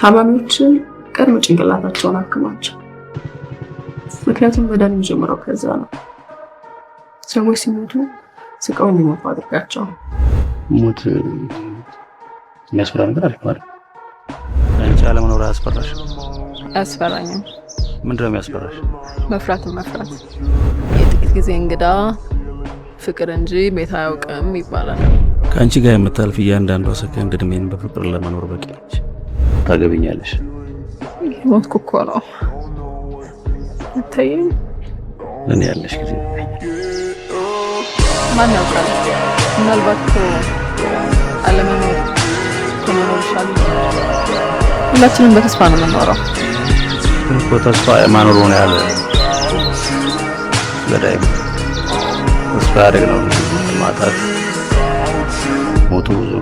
ታማሚዎችን ቀድሞ ጭንቅላታቸውን አክማቸው። ምክንያቱም መዳን የሚጀምረው ከዛ ነው። ሰዎች ሲሞቱ ስቃው እንዲሞቱ አድርጋቸው። ሞት የሚያስፈራ ነገር አለ ማለት አንቺ አለመኖር አያስፈራሽ? አያስፈራኝም። ምንድነው የሚያስፈራሽ? መፍራት የጥቂት ጊዜ እንግዳ ፍቅር እንጂ ቤት አያውቅም ይባላል። ከአንቺ ጋር የምታልፍ እያንዳንዷ ሰከንድ እድሜን በፍቅር ለመኖር በቂ ነች። ታገቢኛለሽ? ሞት እኮ ነው አታይም? ለኔ ያለሽ ጊዜ ማን ያውቃል? ምናልባት እኮ አለመኖር ከመኖር ይሻላል። ሁላችንም በተስፋ ነው የምንኖረው። እኮ ተስፋ የማኖር ሆነ ያለ ገዳይ ተስፋ ያደረግነው ማጣት ሞቱ ብዙ